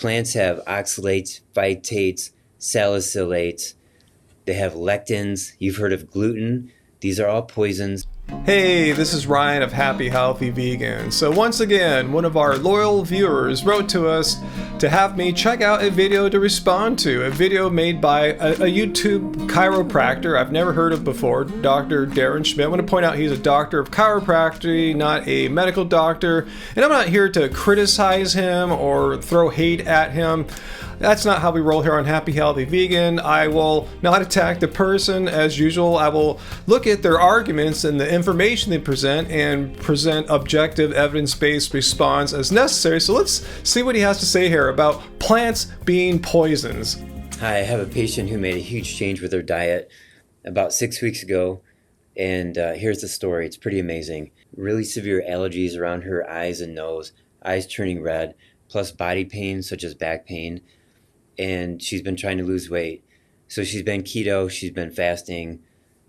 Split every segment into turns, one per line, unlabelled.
Plants have oxalates, phytates, salicylates. They have lectins. You've heard of gluten. These are all poisons.
Hey, this is Ryan of Happy Healthy Vegan. So once again, one of our loyal viewers wrote to us to have me check out a video to respond to, a video made by a YouTube chiropractor I've never heard of before, Dr. Schmidt. I want to point out he's a doctor of chiropractic, not a medical doctor, and I'm not here to criticize him or throw hate at him. That's not how we roll here on Happy Healthy Vegan. I will not attack the person as usual. I will look at their arguments and the information they present and present objective evidence-based response as necessary. So let's see what he has to say here about plants being poisons.
Hi, I have a patient who made a huge change with her diet about 6 weeks ago. And here's the story. It's pretty amazing. Really severe allergies around her eyes and nose, eyes turning red, plus body pain such as back pain. And she's been trying to lose weight. So she's been keto, she's been fasting,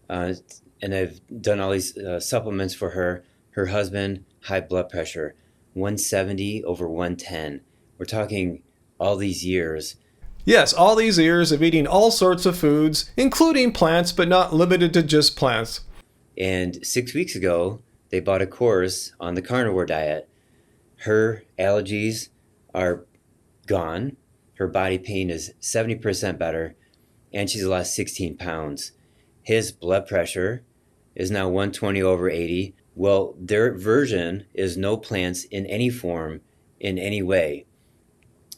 and I've done all these supplements for her. Her husband, high blood pressure, 170 over 110. We're talking all these years.
Yes, all these years of eating all sorts of foods, including plants, but not limited to just plants.
And 6 weeks ago, they bought a course on the carnivore diet. Her allergies are gone. Her body pain is 70% better, and she's lost 16 pounds. His blood pressure is now 120 over 80. Well, their version is no plants in any form, in any way.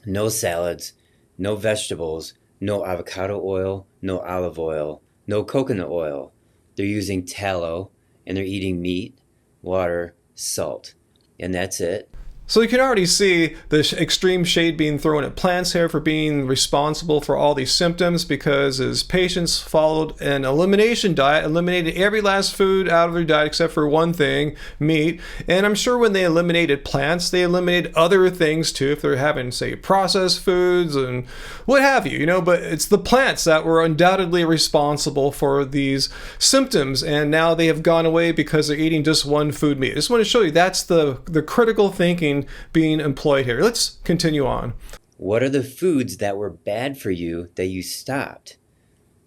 No salads, no vegetables, no avocado oil, no olive oil, no coconut oil. They're using tallow, and they're eating meat, water, salt, and that's it.
So you can already see the extreme shade being thrown at plants here for being responsible for all these symptoms, because his patients followed an elimination diet, eliminated every last food out of their diet except for one thing, meat. And I'm sure when they eliminated plants, they eliminated other things too, if they're having, say, processed foods and what have you, but it's the plants that were undoubtedly responsible for these symptoms, and now they have gone away because they're eating just one food meat. I just want to show you that's the critical thinking being employed here. Let's continue on.
What are the foods that were bad for you that you stopped?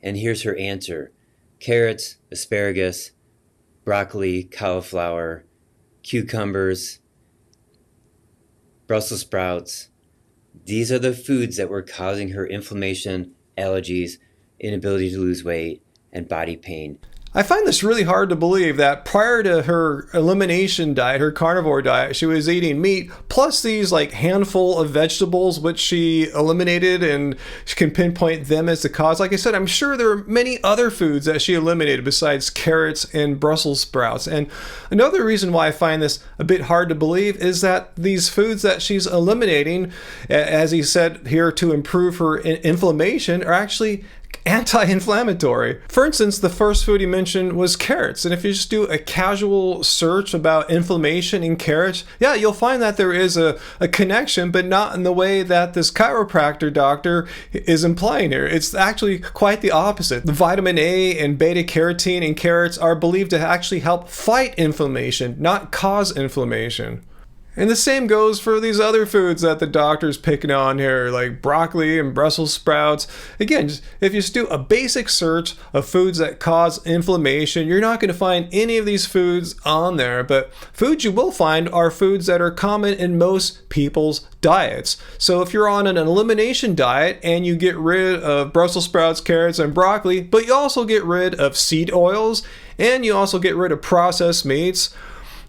And here's her answer. Carrots, asparagus, broccoli, cauliflower, cucumbers, Brussels sprouts. These are the foods that were causing her inflammation, allergies, inability to lose weight, and body pain.
I find this really hard to believe that prior to her elimination diet, her carnivore diet, she was eating meat plus these handful of vegetables which she eliminated, and she can pinpoint them as the cause. Like I said, I'm sure there are many other foods that she eliminated besides carrots and Brussels sprouts. And another reason why I find this a bit hard to believe is that these foods that she's eliminating, as he said here, to improve her inflammation, are actually anti-inflammatory. For instance, the first food he mentioned was carrots, and if you just do a casual search about inflammation in carrots, yeah, you'll find that there is a connection, but not in the way that this chiropractor doctor is implying here. It's actually quite the opposite. The vitamin A and beta carotene in carrots are believed to actually help fight inflammation, not cause inflammation. And the same goes for these other foods that the doctor's picking on here, like broccoli and Brussels sprouts. Again, if you just do a basic search of foods that cause inflammation, you're not going to find any of these foods on there. But foods you will find are foods that are common in most people's diets. So if you're on an elimination diet and you get rid of Brussels sprouts, carrots, and broccoli, but you also get rid of seed oils and you also get rid of processed meats,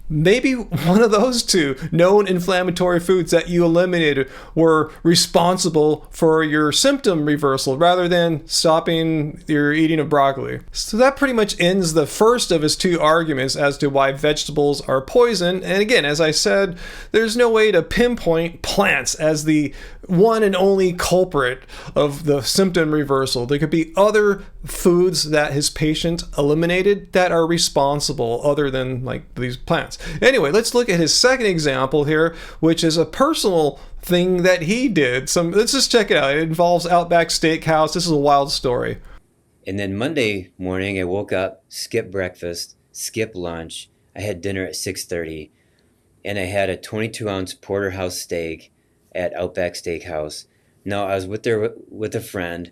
maybe one of those two known inflammatory foods that you eliminated were responsible for your symptom reversal rather than stopping your eating of broccoli. So that pretty much ends the first of his two arguments as to why vegetables are poison. And again, as I said, there's no way to pinpoint plants as the one and only culprit of the symptom reversal. There could be other foods that his patient eliminated that are responsible other than these plants. Anyway, let's look at his second example here, which is a personal thing that he did. Let's just check it out. It involves Outback Steakhouse. This is a wild story.
And then Monday morning, I woke up, skipped breakfast, skipped lunch. I had dinner at 6:30, and I had a 22-ounce porterhouse steak at Outback Steakhouse. No, I was with a friend,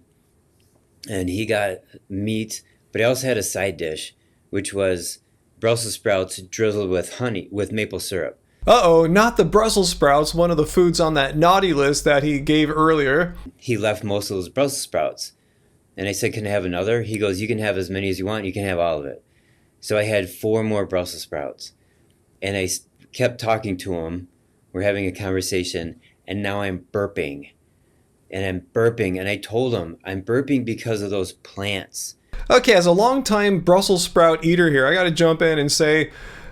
and he got meat, but he also had a side dish, which was Brussels sprouts drizzled with honey, with maple syrup.
Uh-oh, not the Brussels sprouts, one of the foods on that naughty list that he gave earlier.
He left most of those Brussels sprouts. And I said, can I have another? He goes, you can have as many as you want. You can have all of it. So I had 4 more Brussels sprouts. And I kept talking to him. We're having a conversation. And now I'm burping. And I told him, I'm burping because of those plants.
Okay, as a longtime Brussels sprout eater here, I got to jump in and say,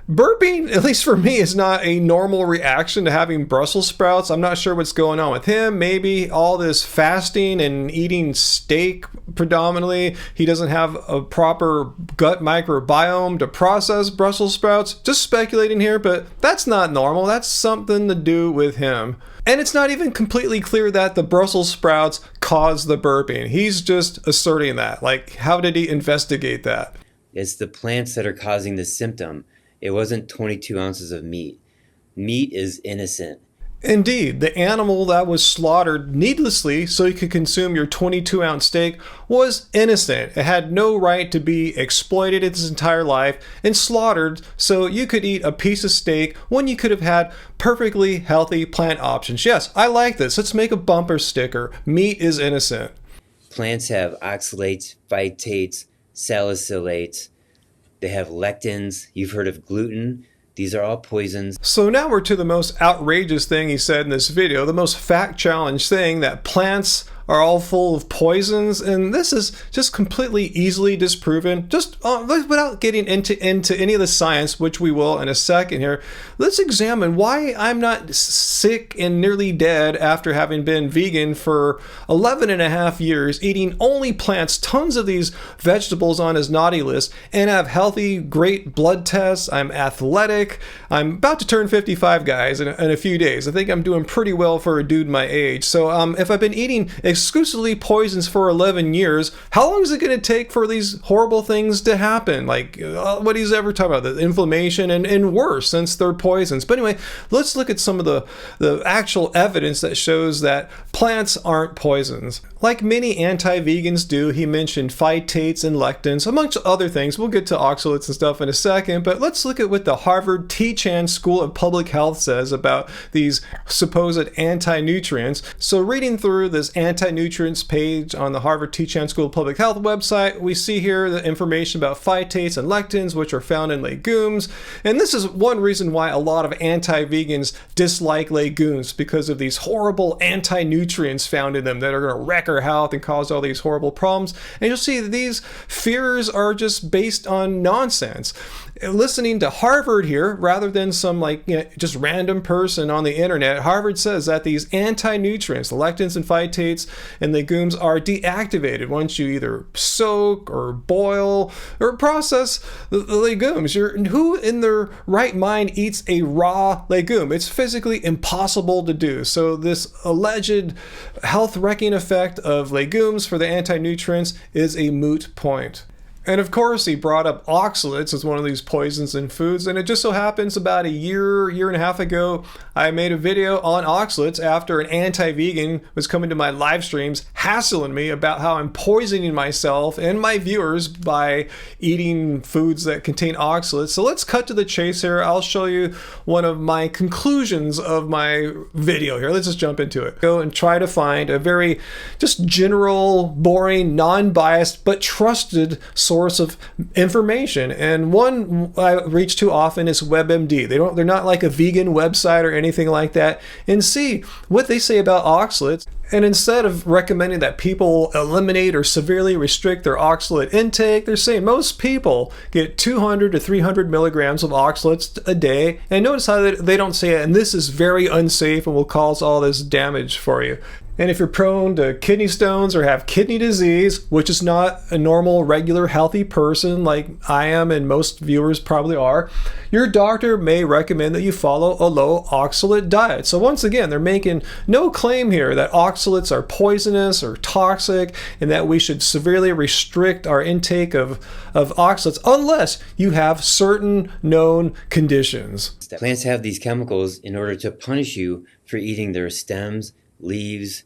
burping, at least for me, is not a normal reaction to having Brussels sprouts. I'm not sure what's going on with him. Maybe all this fasting and eating steak predominantly, he doesn't have a proper gut microbiome to process Brussels sprouts. Just speculating here, but that's not normal. That's something to do with him. And it's not even completely clear that the Brussels sprouts caused the burping. He's just asserting that. Like, how did he investigate that?
It's the plants that are causing the symptom. It wasn't 22 ounces of meat. Meat is innocent.
Indeed, the animal that was slaughtered needlessly so you could consume your 22-ounce steak was innocent. It had no right to be exploited its entire life and slaughtered so you could eat a piece of steak when you could have had perfectly healthy plant options. Yes, I like this. Let's make a bumper sticker. Meat is innocent.
Plants have oxalates, phytates, salicylates. They have lectins. You've heard of gluten. These are all poisons.
So now we're to the most outrageous thing he said in this video, the most fact-challenged thing, that plants are all full of poisons, and this is just completely easily disproven. Just without getting into any of the science, which we will in a second here, let's examine why I'm not sick and nearly dead after having been vegan for 11 and a half years, eating only plants, tons of these vegetables on his naughty list, and have healthy, great blood tests. I'm athletic. I'm about to turn 55, guys, in a few days. I think I'm doing pretty well for a dude my age. So if I've been eating exclusively poisons for 11 years, how long is it going to take for these horrible things to happen? Like what he's ever talking about, the inflammation and worse, since they're poisons. But anyway, let's look at some of the actual evidence that shows that plants aren't poisons. Like many anti-vegans do, he mentioned phytates and lectins, amongst other things. We'll get to oxalates and stuff in a second, but let's look at what the Harvard T-Chan School of Public Health says about these supposed anti-nutrients. So reading through this anti-nutrients page on the Harvard T-Chan School of Public Health website, we see here the information about phytates and lectins, which are found in legumes. And this is one reason why a lot of anti-vegans dislike legumes, because of these horrible anti-nutrients found in them that are going to wreck our health and cause all these horrible problems. And you'll see that these fears are just based on nonsense. Listening to Harvard here, rather than some just random person on the internet, Harvard says that these anti-nutrients, the lectins and phytates and legumes, are deactivated once you either soak or boil or process the legumes. Who in their right mind eats a raw legume? It's physically impossible to do. So this alleged health-wrecking effect of legumes for the anti-nutrients is a moot point. And of course, he brought up oxalates as one of these poisons in foods. And it just so happens about a year and a half ago, I made a video on oxalates after an anti-vegan was coming to my live streams hassling me about how I'm poisoning myself and my viewers by eating foods that contain oxalates. So let's cut to the chase here. I'll show you one of my conclusions of my video here. Let's just jump into it. Go and try to find a very just general, boring, non-biased, but trusted source of information, and one I reach to often is WebMD. They're not like a vegan website or anything like that, and see what they say about oxalates. And instead of recommending that people eliminate or severely restrict their oxalate intake, they're saying most people get 200 to 300 milligrams of oxalates a day. And notice how they don't say it, and this is very unsafe and will cause all this damage for you. And if you're prone to kidney stones or have kidney disease, which is not a normal, regular, healthy person like I am and most viewers probably are, your doctor may recommend that you follow a low oxalate diet. So once again, they're making no claim here that oxalates are poisonous or toxic and that we should severely restrict our intake of oxalates unless you have certain known conditions.
Plants have these chemicals in order to punish you for eating their stems, leaves,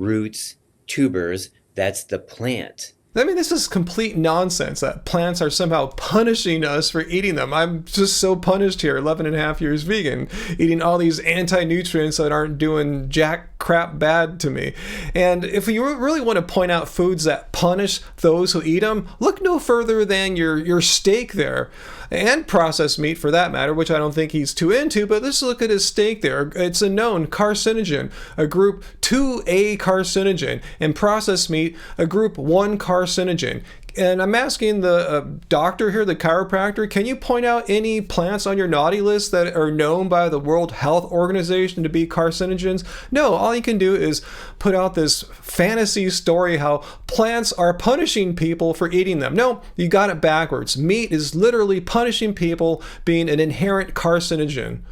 roots, tubers. That's the plant.
I mean, this is complete nonsense that plants are somehow punishing us for eating them. I'm just so punished here, 11 and a half years vegan, eating all these anti-nutrients that aren't doing jack crap bad to me. And if you really want to point out foods that punish those who eat them, look no further than your steak there. And processed meat for that matter, which I don't think he's too into, but let's look at his steak there. It's a known carcinogen, a group 2A carcinogen, and processed meat, a group 1 carcinogen. And I'm asking the doctor here, the chiropractor, can you point out any plants on your naughty list that are known by the World Health Organization to be carcinogens? No, all you can do is put out this fantasy story how plants are punishing people for eating them. No, you got it backwards. Meat is literally punishing people, being an inherent carcinogen.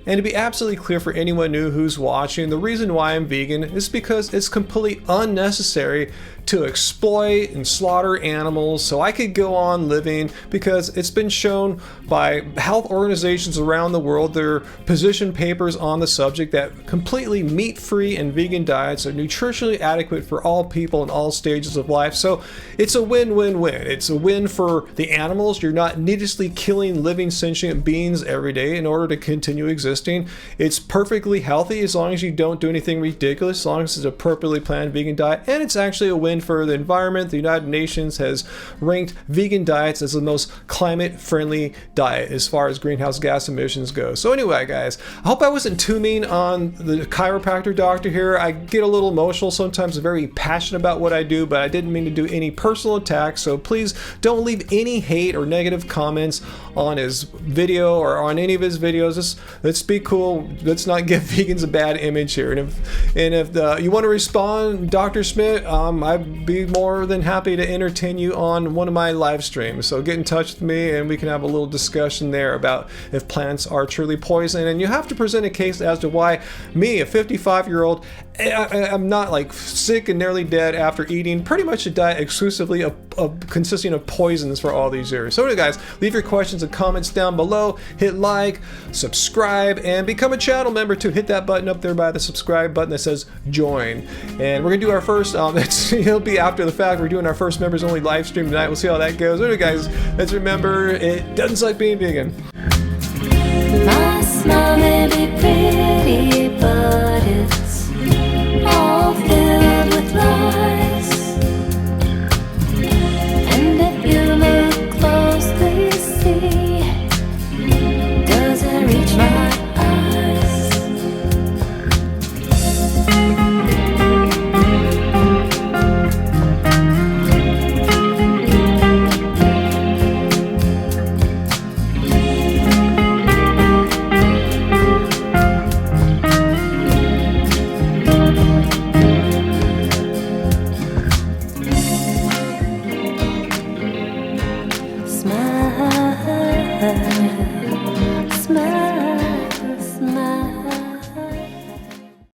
And to be absolutely clear for anyone new who's watching, the reason why I'm vegan is because it's completely unnecessary to exploit and slaughter animals so I could go on living, because it's been shown by health organizations around the world, their position papers on the subject, that completely meat-free and vegan diets are nutritionally adequate for all people in all stages of life. So it's a win-win-win. It's a win for the animals. You're not needlessly killing living sentient beings every day in order to continue existing. It's perfectly healthy as long as you don't do anything ridiculous, as long as it's a appropriately planned vegan diet, and it's actually a win for the environment. The United Nations has ranked vegan diets as the most climate-friendly diet as far as greenhouse gas emissions go. So anyway, guys, I hope I wasn't too mean on the chiropractor doctor here. I get a little emotional sometimes, very passionate about what I do, but I didn't mean to do any personal attacks, so please don't leave any hate or negative comments on his video or on any of his videos. Just let's be cool. Let's not give vegans a bad image here. And if you want to respond, Dr. Schmidt, I'd be more than happy to entertain you on one of my live streams. So get in touch with me and we can have a little discussion there about if plants are truly poison. And you have to present a case as to why me, a 55-year-old, I'm not like sick and nearly dead after eating pretty much a diet exclusively consisting of poisons for all these years. So anyway, guys, leave your questions and comments down below. Hit like, subscribe, and become a channel member too. Hit that button up there by the subscribe button that says join. And we're gonna do our first, it'll be after the fact, we're doing our first members only live stream tonight. We'll see how that goes. Anyway, guys, let's remember, it doesn't suck being vegan.
My smile may be pretty, but it's all